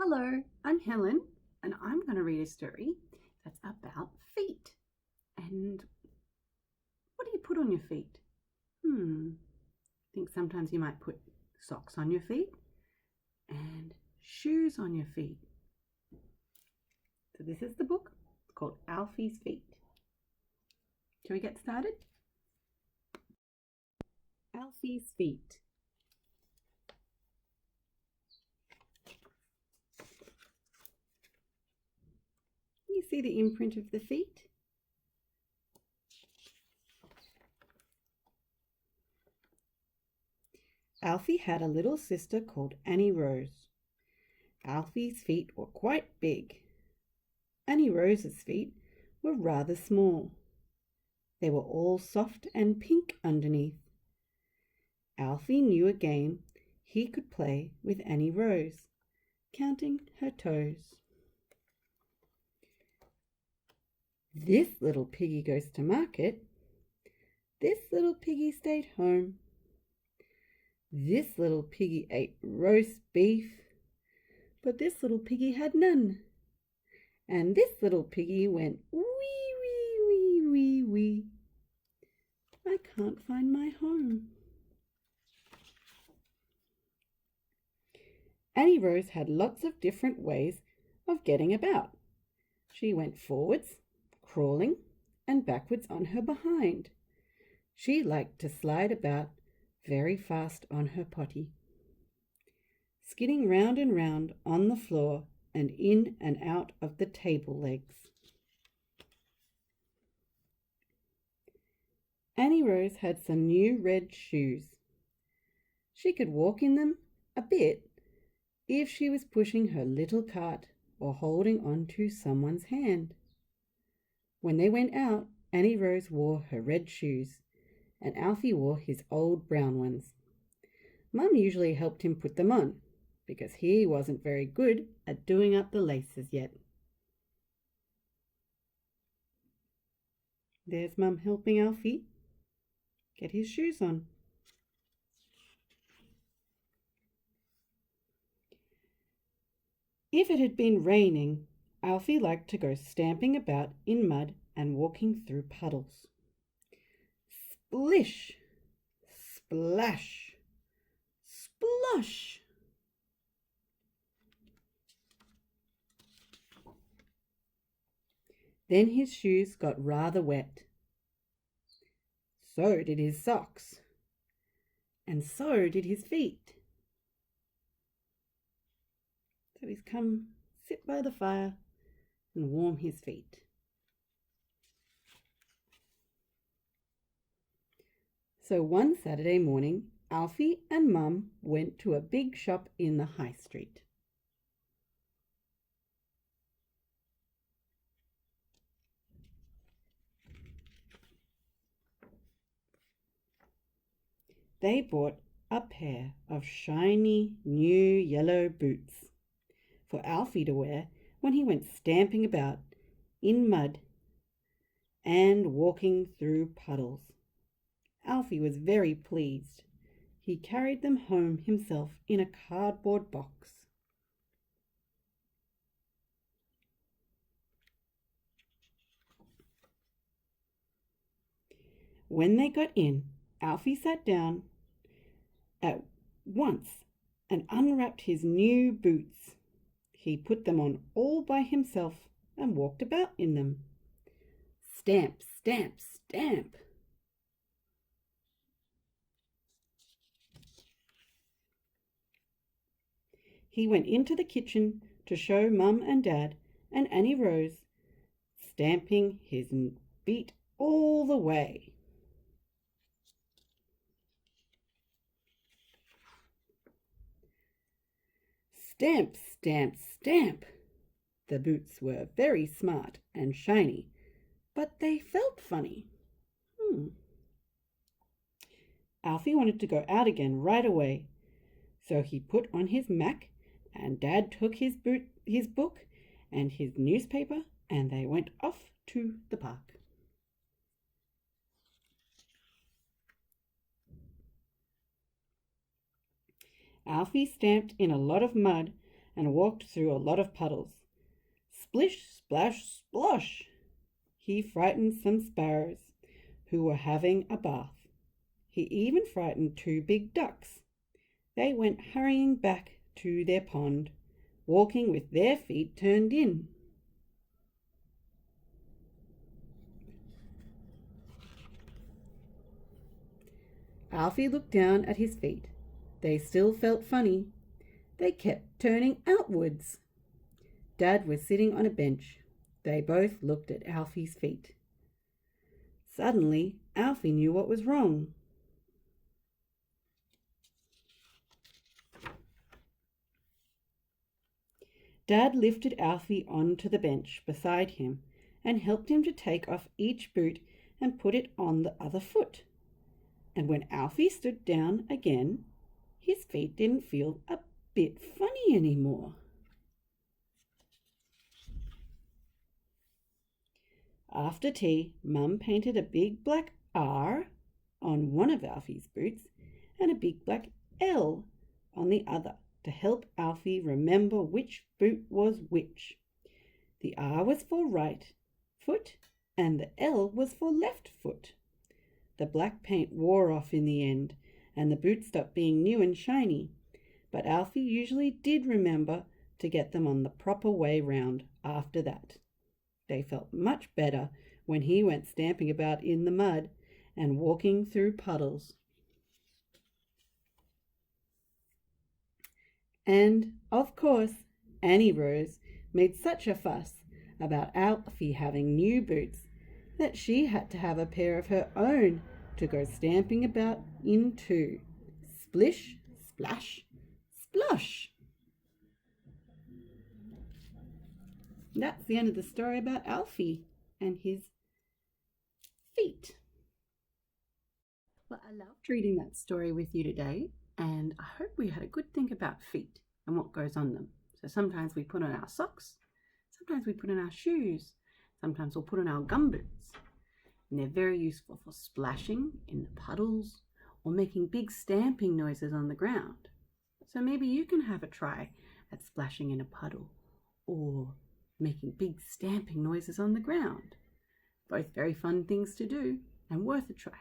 Hello, I'm Helen, and I'm going to read a story that's about feet. And what do you put on your feet? I think sometimes you might put socks on your feet and shoes on your feet. So this is the book. It's called Alfie's Feet. Shall we get started? Alfie's Feet. You see the imprint of the feet? Alfie had a little sister called Annie Rose. Alfie's feet were quite big. Annie Rose's feet were rather small. They were all soft and pink underneath. Alfie knew a game he could play with Annie Rose, counting her toes. This little piggy goes to market. This little piggy stayed home. This little piggy ate roast beef, but this little piggy had none. And this little piggy went wee, wee, wee, wee, wee. I can't find my home. Annie Rose had lots of different ways of getting about. She went forwards, crawling, and backwards on her behind. She liked to slide about very fast on her potty, skidding round and round on the floor and in and out of the table legs. Annie Rose had some new red shoes. She could walk in them a bit if she was pushing her little cart or holding on to someone's hand. When they went out, Annie Rose wore her red shoes, and Alfie wore his old brown ones. Mum usually helped him put them on, because he wasn't very good at doing up the laces yet. There's Mum helping Alfie get his shoes on. If it had been raining, Alfie liked to go stamping about in mud and walking through puddles. Splish, splash, splosh. Then his shoes got rather wet. So did his socks. And so did his feet. So he's come sit by the fire and warm his feet. So one Saturday morning, Alfie and Mum went to a big shop in the high street. They bought a pair of shiny new yellow boots for Alfie to wear when he went stamping about in mud and walking through puddles. Alfie was very pleased. He carried them home himself in a cardboard box. When they got in, Alfie sat down at once and unwrapped his new boots. He put them on all by himself and walked about in them. Stamp, stamp, stamp. He went into the kitchen to show Mum and Dad and Annie Rose, stamping his feet all the way. Stamp, stamp, stamp. The boots were very smart and shiny, but they felt funny. Alfie wanted to go out again right away, so he put on his Mac, and Dad took his book and his newspaper, and they went off to the park. Alfie stamped in a lot of mud and walked through a lot of puddles. Splish, splash, splosh! He frightened some sparrows who were having a bath. He even frightened 2 big ducks. They went hurrying back to their pond, walking with their feet turned in. Alfie looked down at his feet. They still felt funny. They kept turning outwards. Dad was sitting on a bench. They both looked at Alfie's feet. Suddenly, Alfie knew what was wrong. Dad lifted Alfie onto the bench beside him and helped him to take off each boot and put it on the other foot. And when Alfie stood down again, his feet didn't feel a bit funny anymore. After tea, Mum painted a big black R on one of Alfie's boots and a big black L on the other to help Alfie remember which boot was which. The R was for right foot and the L was for left foot. The black paint wore off in the end and the boots stopped being new and shiny, but Alfie usually did remember to get them on the proper way round after that. They felt much better when he went stamping about in the mud and walking through puddles. And, of course, Annie Rose made such a fuss about Alfie having new boots that she had to have a pair of her own to go stamping about in too. Splish, splash, splosh! That's the end of the story about Alfie and his feet. Well, I loved reading that story with you today, and I hope we had a good think about feet and what goes on them. So sometimes we put on our socks, sometimes we put on our shoes, sometimes we'll put on our gumboots. And they're very useful for splashing in the puddles or making big stamping noises on the ground. So maybe you can have a try at splashing in a puddle or making big stamping noises on the ground. Both very fun things to do and worth a try.